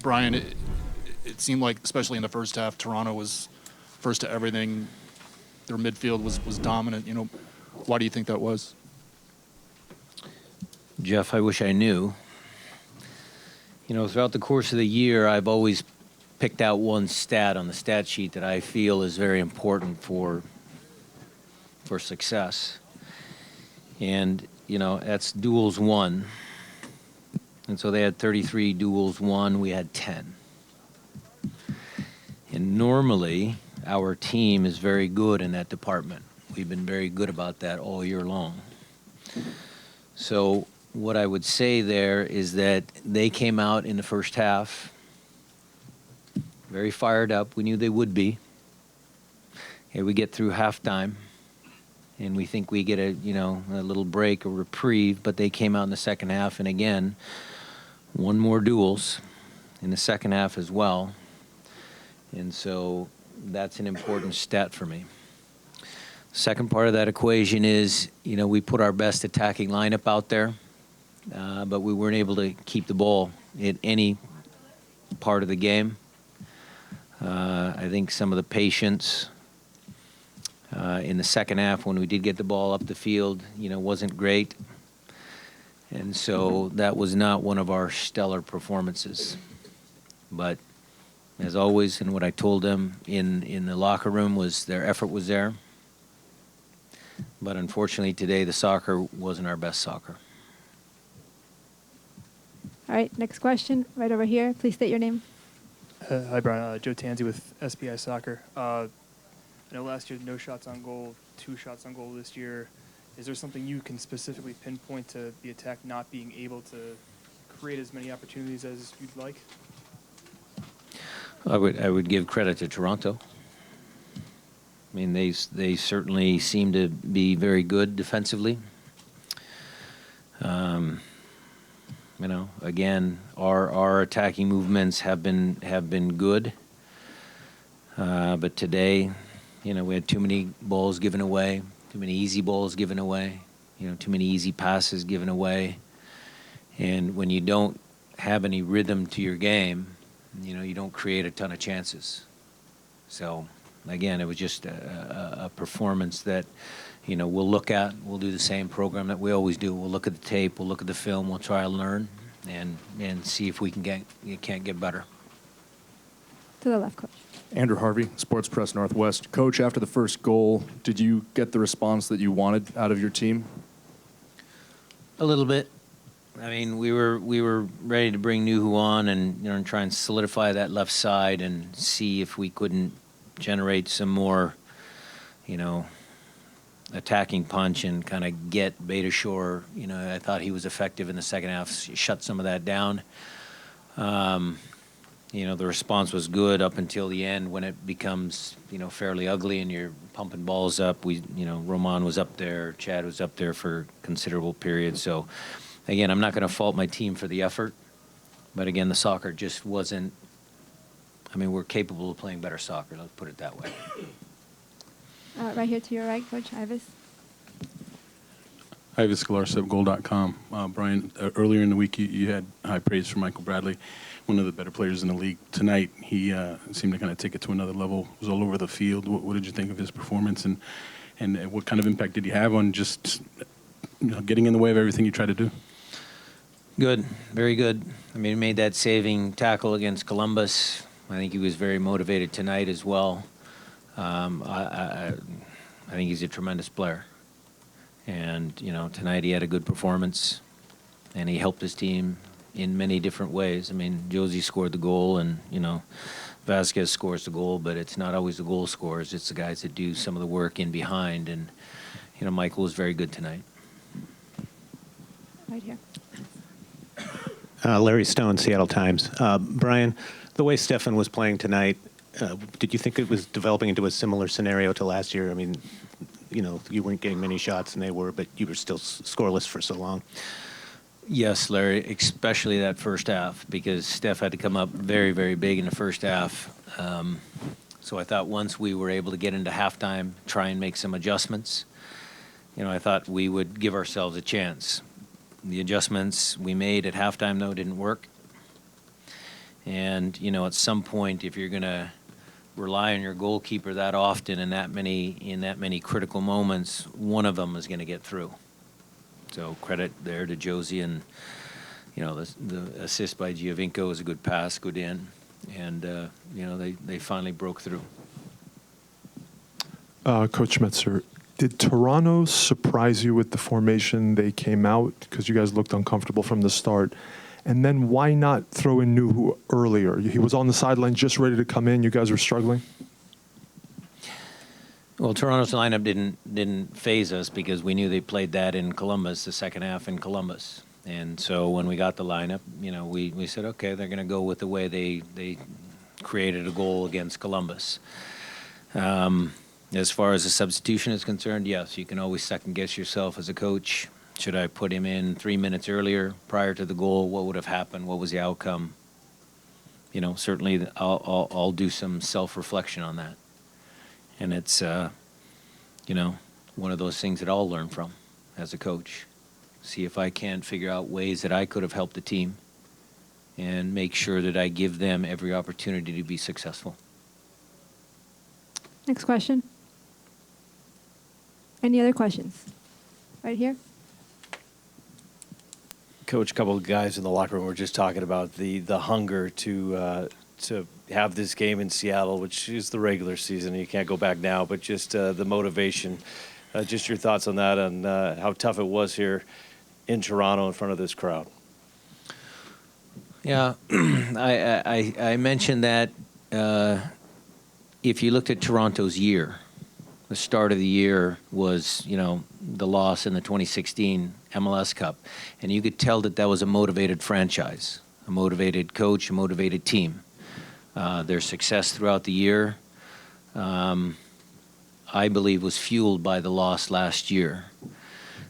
Brian, it seemed like, especially in the first half, Toronto was first to everything. Their midfield was dominant. Why do you think that was? Jeff, I wish I knew. Throughout the course of the year, I've always picked out one stat on the stat sheet that I feel is very important for success. And, that's duels won. And so they had 33 duels won. We had 10. And normally, our team is very good in that department. We've been very good about that all year long. So what I would say there is that they came out in the first half very fired up. We knew they would be. Okay, we get through halftime, and we think we get a little break, a reprieve, but they came out in the second half, and again, won more duels in the second half as well. And so that's an important stat for me. Second part of that equation is, we put our best attacking lineup out there, but we weren't able to keep the ball in any part of the game. I think some of the patience in the second half when we did get the ball up the field, wasn't great. And so that was not one of our stellar performances. But as always, and what I told them in the locker room was their effort was there. But unfortunately today the soccer wasn't our best soccer. All right, next question, right over here. Please state your name. Hi, Brian. Joe Tanzi with SPI Soccer. I know last year, no shots on goal, 2 shots on goal this year. Is there something you can specifically pinpoint to the attack not being able to create as many opportunities as you'd like? I would give credit to Toronto. I mean, they certainly seem to be very good defensively. Again, our attacking movements have been good, but today, we had too many balls given away, too many easy balls given away, too many easy passes given away, and when you don't have any rhythm to your game, you don't create a ton of chances. So, again, it was just a performance that, we'll look at. We'll do the same program that we always do. We'll look at the tape. We'll look at the film. We'll try to learn and see if we can't get better. To the left, Coach. Andrew Harvey, Sports Press Northwest. Coach, after the first goal, did you get the response that you wanted out of your team? A little bit. I mean, we were ready to bring Nuhu on and try and solidify that left side and see if we couldn't generate some more, attacking punch and kind of get Beitashour. I thought he was effective in the second half, shut some of that down. The response was good up until the end when it becomes, fairly ugly and you're pumping balls up. Roman was up there, Chad was up there for considerable periods. So, again, I'm not going to fault my team for the effort, but again, the soccer just wasn't. We're capable of playing better soccer. Let's put it that way. Right here to your right, Coach Ivis. Ivis Galarcep, Goal.com. Brian, earlier in the week you had high praise for Michael Bradley, one of the better players in the league. Tonight, he seemed to kind of take it to another level. He was all over the field. What did you think of his performance, and what kind of impact did he have on just getting in the way of everything you try to do? Good, very good. He made that saving tackle against Columbus. I think he was very motivated tonight as well. I think he's a tremendous player. And, tonight he had a good performance, and he helped his team in many different ways. Josie scored the goal, and, Vasquez scores the goal, but it's not always the goal scorers. It's the guys that do some of the work in behind. And, Michael was very good tonight. Right here. Larry Stone, Seattle Times. Brian, the way Stefan was playing tonight, did you think it was developing into a similar scenario to last year? You weren't getting many shots, and they were, but you were still scoreless for so long. Yes, Larry, especially that first half, because Steph had to come up very, very big in the first half. So I thought once we were able to get into halftime, try and make some adjustments, I thought we would give ourselves a chance. The adjustments we made at halftime, though, didn't work. And, at some point, if you're going to rely on your goalkeeper that often in that many critical moments, one of them is going to get through. So credit there to Josie, and the assist by Giovinco was a good pass, good in, and they finally broke through. Coach Schmetzer, did Toronto surprise you with the formation they came out, because you guys looked uncomfortable from the start? And then why not throw in Nuhu earlier? He was on the sideline just ready to come in. You guys were struggling. Well, Toronto's lineup didn't phase us because we knew they played that in Columbus, the second half in Columbus. And so when we got the lineup, we said, okay, they're going to go with the way they created a goal against Columbus. As far as the substitution is concerned, yes, you can always second-guess yourself as a coach. Should I put him in 3 minutes earlier prior to the goal? What would have happened? What was the outcome? Certainly I'll do some self-reflection on that. And it's, one of those things that I'll learn from as a coach. See if I can figure out ways that I could have helped the team and make sure that I give them every opportunity to be successful. Next question. Any other questions? Right here. Coach, a couple of guys in the locker room were just talking about the hunger to have this game in Seattle, which is the regular season. You can't go back now, but just the motivation. Just your thoughts on that, and how tough it was here in Toronto in front of this crowd. Yeah, I mentioned that if you looked at Toronto's year, the start of the year was, the loss in the 2016 MLS Cup. And you could tell that was a motivated franchise, a motivated coach, a motivated team. Their success throughout the year, I believe, was fueled by the loss last year.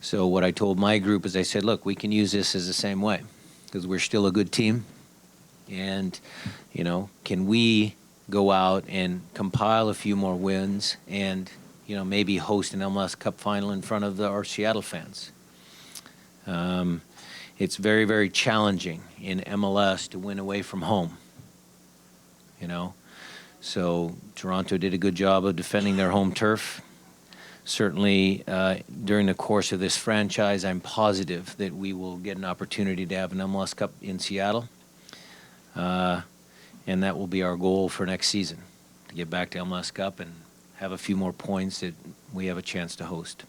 So what I told my group is I said, look, we can use this as the same way because we're still a good team. And, can we go out and compile a few more wins and, maybe host an MLS Cup final in front of our Seattle fans? It's very, very challenging in MLS to win away from home, So Toronto did a good job of defending their home turf. Certainly, during the course of this franchise, I'm positive that we will get an opportunity to have an MLS Cup in Seattle. And that will be our goal for next season, to get back to MLS Cup and have a few more points that we have a chance to host.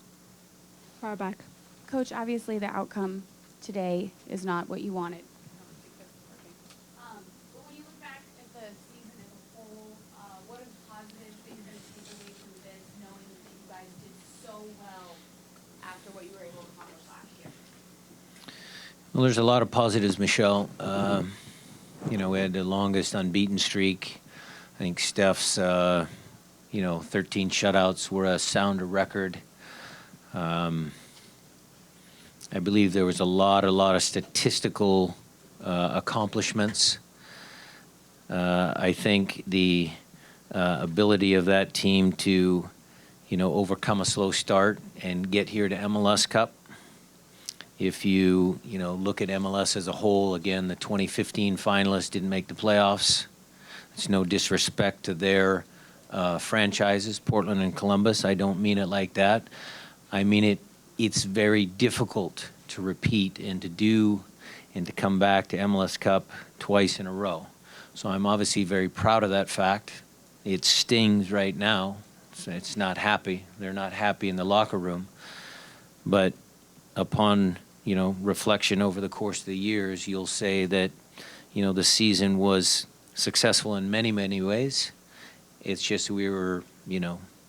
Far back. Coach, obviously the outcome today is not what you wanted. But when you look back at the season as a whole, what are positive things that you take away from this, knowing that you guys did so well after what you were able to accomplish last year? Well, there's a lot of positives, Michelle. We had the longest unbeaten streak. I think Steph's, 13 shutouts were a sounder record. I believe there was a lot of statistical accomplishments. I think the ability of that team to, overcome a slow start and get here to MLS Cup. If you, look at MLS as a whole, again, the 2015 finalists didn't make the playoffs. It's no disrespect to their franchises, Portland and Columbus. I don't mean it like that. I mean it's very difficult to repeat and to do and to come back to MLS Cup twice in a row. So I'm obviously very proud of that fact. It stings right now. It's not happy. They're not happy in the locker room. But upon reflection over the course of the years, you'll say that, the season was successful in many, many ways. It's just we were,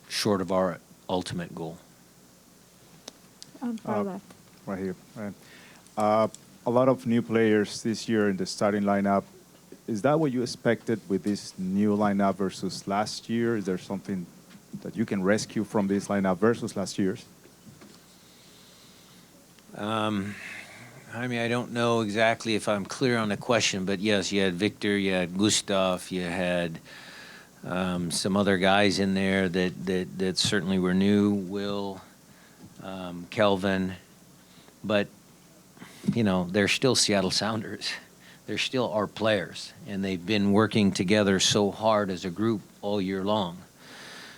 short of our ultimate goal. Far left. Right here. Right. A lot of new players this year in the starting lineup. Is that what you expected with this new lineup versus last year? Is there something that you can rescue from this lineup versus last year's? I don't know exactly if I'm clear on the question, but yes, you had Victor, you had Gustav, you had some other guys in there that certainly were new, Will, Kelvin, but, they're still Seattle Sounders. they're still our players, and they've been working together so hard as a group all year long.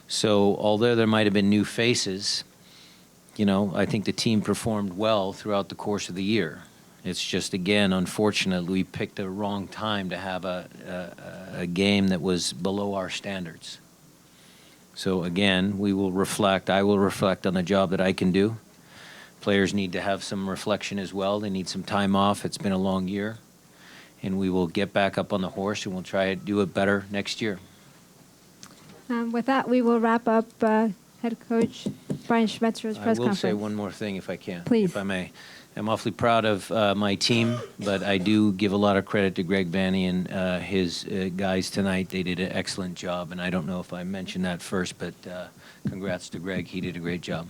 So although there might have been new faces, I think the team performed well throughout the course of the year. It's just, again, unfortunately, we picked the wrong time to have a game that was below our standards. So again, I will reflect on the job that I can do. Players need to have some reflection as well. They need some time off. It's been a long year. And we will get back up on the horse, and we'll try to do it better next year. With that, we will wrap up head coach Brian Schmetzer's press I will conference. say one more thing, if I can. Please. If I may. I'm awfully proud of my team, but I do give a lot of credit to Greg Vanny and his guys tonight. They did an excellent job, and I don't know if I mentioned that first, but congrats to Greg. He did a great job.